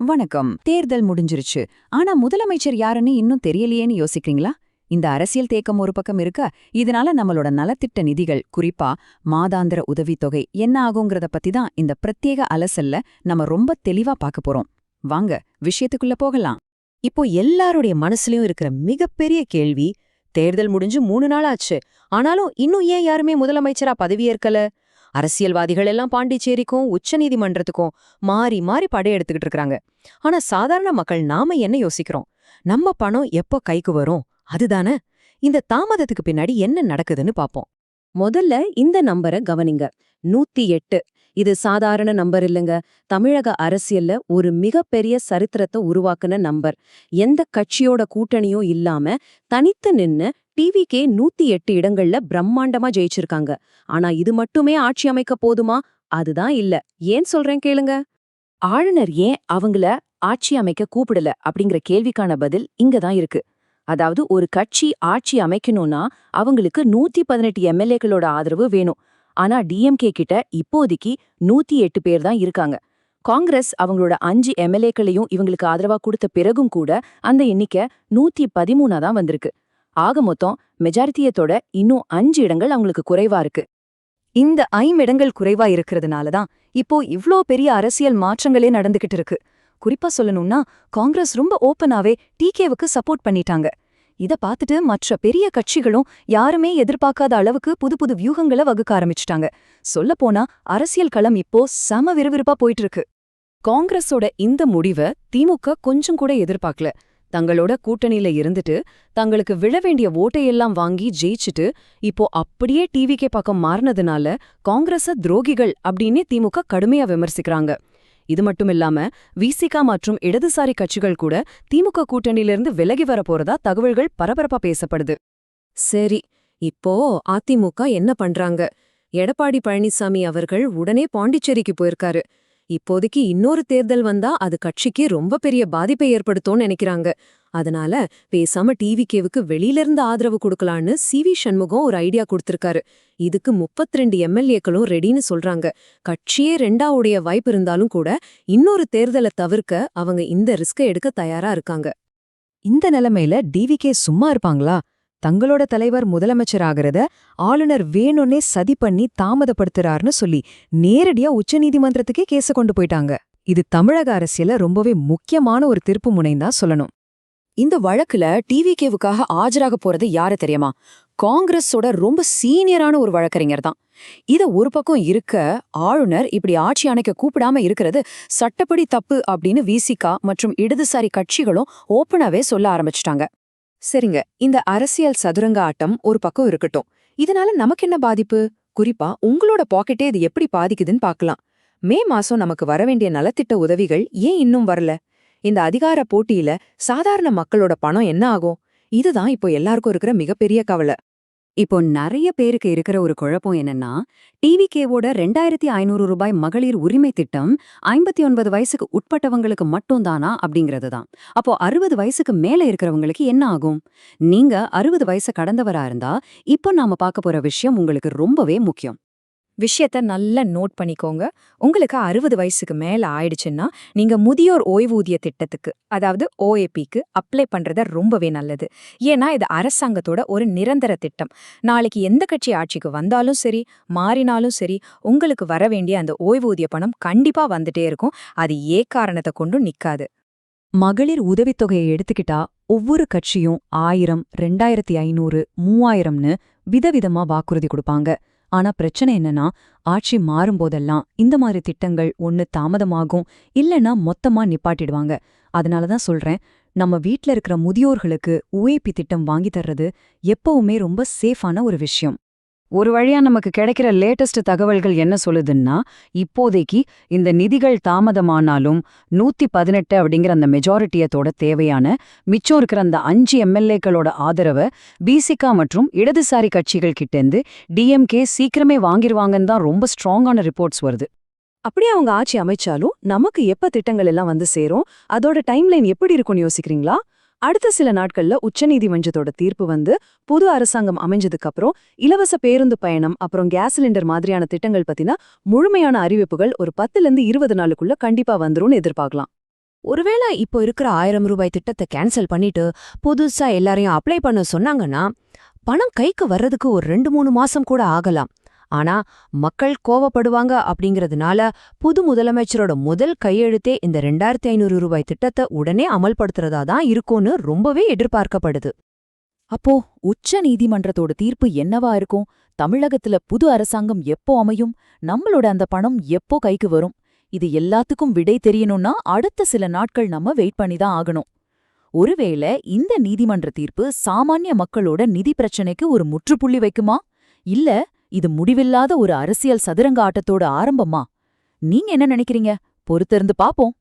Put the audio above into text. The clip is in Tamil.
வணக்கம். தேர்தல் முடிஞ்சிருச்சு. ஆனா முதலமைச்சர் யாருன்னு இன்னும் தெரியலையேன்னு யோசிக்கிறீங்களா? இந்த அரசியல் தேக்கம் ஒரு பக்கம் இருக்க, இதனால நம்மளோட நலத்திட்ட நிதிகள், குறிப்பா மாதாந்திர உதவித்தொகை என்ன ஆகுங்கிறத பத்தி தான் இந்த பிரத்யேக அலசல்ல நம்ம ரொம்ப தெளிவா பார்க்க போறோம். வாங்க விஷயத்துக்குள்ள போகலாம். இப்போ எல்லாருடைய மனசுலயும் இருக்கிற மிகப்பெரிய கேள்வி, தேர்தல் முடிஞ்சு 3 நாள் ஆச்சு, ஆனாலும் இன்னும் ஏன் யாருமே முதலமைச்சரா பதவியேற்கல? அரசியல்வாதிகள் எல்லாம் பாண்டிச்சேரிக்கும் உச்சநீதிமன்றத்துக்கும் மாறி மாறி படையெடுத்துக்கிட்டு இருக்காங்க. ஆனா சாதாரண மக்கள் நாம என்ன யோசிக்கிறோம்? நம்ம பணம் எப்போ கைக்கு வரும் அதுதானே. இந்த தாமதத்துக்கு பின்னாடி என்ன நடக்குதுன்னு பாப்போம். முதல்ல இந்த நம்பரை கவனிங்க. 108. இது சாதாரண நம்பர் இல்லைங்க. தமிழக அரசியல்ல ஒரு மிகப்பெரிய சரித்திரத்தை உருவாக்குன நம்பர். எந்த கட்சியோட கூட்டணியும் இல்லாம தனித்து நின்னு டிவிக்கே 108 இடங்கள்ல பிரம்மாண்டமா ஜெயிச்சிருக்காங்க. ஆனா இது மட்டுமே ஆட்சி அமைக்க போதுமா? அதுதான் இல்ல. ஏன் சொல்றேன் கேளுங்க. ஆளுநர் ஏன் அவங்கள ஆட்சி அமைக்க கூப்பிடல அப்படிங்கிற கேள்விக்கான பதில் இங்கதான் இருக்கு. அதாவது ஒரு கட்சி ஆட்சி அமைக்கணும்னா அவங்களுக்கு 118 எம்எல்ஏக்களோட ஆதரவு வேணும். ஆனா டிஎம்கே கிட்ட இப்போதைக்கு 108 பேர் தான் இருக்காங்க. காங்கிரஸ் அவங்களோட 5 எம்எல்ஏக்களையும் இவங்களுக்கு ஆதரவா கொடுத்த பிறகும் கூட அந்த எண்ணிக்கை 113 தான் வந்திருக்கு. ஆக மொத்தம் மெஜாரிட்டியத்தோட இன்னும் 5 இடங்கள் அவங்களுக்கு குறைவா இருக்கு. இந்த 5 இடங்கள் குறைவா இருக்கிறதுனால தான் இப்போ இவ்ளோ பெரிய அரசியல் மாற்றங்களே நடந்துகிட்டு இருக்கு. குறிப்பா சொல்லணும்னா காங்கிரஸ் ரொம்ப ஓப்பனாவே டிகேவுக்கு சப்போர்ட் பண்ணிட்டாங்க. இத பார்த்துட்டு மற்ற பெரிய கட்சிகளும் யாருமே எதிர்பார்க்காத அளவுக்கு புது புது வியூகங்களை வகுக்க ஆரம்பிச்சிட்டாங்க. சொல்லப்போனா அரசியல் களம் இப்போ செம விறுவிறுப்பா போயிட்டு இருக்கு. காங்கிரஸோட இந்த முடிவை திமுக கொஞ்சம் கூட எதிர்பார்க்கல. தங்களோட கூட்டணியில இருந்துட்டு தங்களுக்கு விழ வேண்டிய ஓட்டையெல்லாம் வாங்கி ஜெயிச்சுட்டு இப்போ அப்படியே டிவிக்கே பக்கம் மாறினதுனால காங்கிரஸ துரோகிகள் அப்படின்னு திமுக கடுமையா விமர்சிக்கிறாங்க. இது மட்டுமில்லாம விசிகா மற்றும் இடதுசாரி கட்சிகள் கூட திமுக கூட்டணியிலிருந்து விலகி வர போறதா தகவல்கள் பரபரப்பா பேசப்படுது. சரி, இப்போ அதிமுக என்ன பண்றாங்க? எடப்பாடி பழனிசாமி அவர்கள் உடனே பாண்டிச்சேரிக்கு போயிருக்காரு. இப்போதைக்கு இன்னொரு தேர்தல் வந்தா அது கட்சிக்கு ரொம்ப பெரிய பாதிப்பை ஏற்படுத்தும்னு நினைக்கிறாங்க. அதனால பேசாம டிவிகேவுக்கு வெளியிலிருந்து ஆதரவு கொடுக்கலான்னு சி.வி. சண்முகம் ஒரு ஐடியா கொடுத்திருக்காரு. இதுக்கு 32 எம்எல்ஏக்களும் ரெடின்னு சொல்றாங்க. கட்சியே 2ஆவுடைய வாய்ப்பு இருந்தாலும் கூட இன்னொரு தேர்தலை தவிர்க்க அவங்க இந்த ரிஸ்கை எடுக்க தயாரா இருக்காங்க. இந்த நிலைமையில டிவிகே சும்மா இருப்பாங்களா? தங்களோட தலைவர் முதலமைச்சர் ஆகிறத ஆளுநர் வேணும்னே சதி பண்ணி தாமதப்படுத்துறாருன்னு சொல்லி நேரடியா உச்சநீதிமன்றத்துக்கே கேஸ கொண்டு போயிட்டாங்க. இது தமிழக அரசியல ரொம்பவே முக்கியமான ஒரு திருப்பு முனைதான் சொல்லணும். இந்த வழக்குல டிவிகேவுக்காக ஆஜராக போறது யாரு தெரியுமா? காங்கிரஸோட ரொம்ப சீனியரான ஒரு வழக்கறிஞர் தான். இத ஒரு பக்கம் இருக்க, ஆளுநர் இப்படி ஆட்சி அணைக்க கூப்பிடாம இருக்கிறது சட்டப்படி தப்பு அப்படின்னு விசிகா மற்றும் இடதுசாரி கட்சிகளும் ஓப்பனாவே சொல்ல ஆரம்பிச்சிட்டாங்க. சரிங்க, இந்த அரசியல் சதுரங்க ஆட்டம் ஒரு பக்கம் இருக்கட்டும். இதனால நமக்கு என்ன பாதிப்பு? குறிப்பா உங்களோட பாக்கெட்டே இது எப்படி பாதிக்குதுன்னு பார்க்கலாம். மே மாசம் நமக்கு வரவேண்டிய நலத்திட்ட உதவிகள் ஏன் இன்னும் வரல? இந்த அதிகார போட்டியில சாதாரண மக்களோட பணம் என்ன ஆகும்? இதுதான் இப்போ எல்லாருக்கும் இருக்கிற மிகப்பெரிய கவலை. இப்போ நிறைய பேருக்கு இருக்கிற ஒரு குழப்பம் என்னன்னா, டிவிகேவோட 2500 ரூபாய் மகளிர் உரிமை திட்டம் 59 வயசுக்கு உட்பட்டவங்களுக்கு மட்டும் தானா அப்படிங்கிறது தான். அப்போ 60 வயசுக்கு மேல இருக்கிறவங்களுக்கு என்ன ஆகும்? நீங்க 60 வயசு கடந்தவரா இருந்தா இப்போ நாம பார்க்க போற விஷயம் உங்களுக்கு ரொம்பவே முக்கியம். விஷயத்த நல்லா நோட் பண்ணிக்கோங்க. உங்களுக்கு 60 வயசுக்கு மேல ஆயிடுச்சுன்னா நீங்க முதியோர் ஓய்வூதிய திட்டத்துக்கு, அதாவது ஓஏபிக்கு அப்ளை பண்றத ரொம்பவே நல்லது. ஏன்னா இது அரசாங்கத்தோட ஒரு நிரந்தர திட்டம். நாளைக்கு எந்த கட்சி ஆட்சிக்கு வந்தாலும் சரி, மாறினாலும் சரி, உங்களுக்கு வர வேண்டிய அந்த ஓய்வூதிய பணம் கண்டிப்பா வந்துட்டே இருக்கும். அது காரணத்தை கொண்டும் நிக்காது. மகளிர் உதவித்தொகையை எடுத்துக்கிட்டா ஒவ்வொரு கட்சியும் 1000, 2500, 3000ன்னு விதவிதமா வாக்குறுதி கொடுப்பாங்க. ஆனா பிரச்சனை என்னன்னா, ஆட்சி மாறும்போதெல்லாம் இந்த மாதிரி திட்டங்கள் ஒன்னு தாமதமாகும், இல்லைன்னா மொத்தமா நிப்பாட்டிடுவாங்க. அதனாலதான் சொல்றேன், நம்ம வீட்ல இருக்கிற முதியோர்களுக்கு ஓஏபி திட்டம் வாங்கி தர்றது எப்பவுமே ரொம்ப சேஃபான ஒரு விஷயம். ஒரு வழியா நமக்கு கிடைக்கிற லேட்டஸ்ட் தகவல்கள் என்ன சொல்லுதுன்னா, இப்போதைக்கு இந்த நிதிகள் தாமதமானாலும் 118 அப்படிங்கிற அந்த மெஜாரிட்டியத்தோட தேவையான மிச்சம் இருக்கிற அந்த 5 எம்எல்ஏக்களோட ஆதரவை பிசிகா மற்றும் இடதுசாரி கட்சிகள் கிட்டேருந்து டிஎம்கே சீக்கிரமே வாங்கிருவாங்கன்னு தான் ரொம்ப ஸ்ட்ராங்கான ரிப்போர்ட்ஸ் வருது. அப்படியே அவங்க ஆட்சி அமைச்சாலும் நமக்கு எப்ப திட்டங்கள் எல்லாம் வந்து சேரும், அதோட டைம்லைன் எப்படி இருக்கும்னு யோசிக்கிறீங்களா? அடுத்த சில நாட்கள்ல உச்சநீதிமன்றத்தோட தீர்ப்பு வந்து புது அரசாங்கம் அமைஞ்சதுக்கு அப்புறம் இலவச பேருந்து பயணம் அப்புறம் கேஸ் சிலிண்டர் மாதிரியான திட்டங்கள் பத்தின முழுமையான அறிவிப்புகள் ஒரு 10ல இருந்து 20 நாளுக்குள்ள கண்டிப்பா வந்துரும்னு எதிர்பார்க்கலாம். ஒருவேளை இப்போ இருக்கிற 1000 ரூபாய் திட்டத்தை கேன்சல் பண்ணிட்டு புதுசா எல்லாரையும் அப்ளை பண்ண சொன்னாங்கன்னா பணம் கைக்கு வர்றதுக்கு ஒரு 2-3 மாசம் கூட ஆகலாம். ஆனா மக்கள் கோவப்படுவாங்க அப்படிங்கறதுனால புது முதலமைச்சரோட முதல் கையெழுத்தே இந்த 2500 ரூபாய் திட்டத்தை உடனே அமல்படுத்துறதா தான் இருக்கும்னு ரொம்பவே எதிர்பார்க்கப்படுது. அப்போ உச்ச நீதிமன்றத்தோட தீர்ப்பு என்னவா இருக்கும்? தமிழகத்துல புது அரசாங்கம் எப்போ அமையும்? நம்மளோட அந்த பணம் எப்போ கைக்கு வரும்? இது எல்லாத்துக்கும் விடை தெரியணும்னா அடுத்த சில நாட்கள் நம்ம வெயிட் பண்ணி தான் ஆகணும். ஒருவேளை இந்த நீதிமன்ற தீர்ப்பு சாமானிய மக்களோட நிதி பிரச்சனைக்கு ஒரு முற்றுப்புள்ளி வைக்குமா? இல்ல இது முடிவில்லாத ஒரு அரசியல் சதுரங்க ஆட்டத்தோட ஆரம்பமா? நீங்க என்ன நினைக்கிறீங்க? பொறுத்திருந்து பாப்போம்.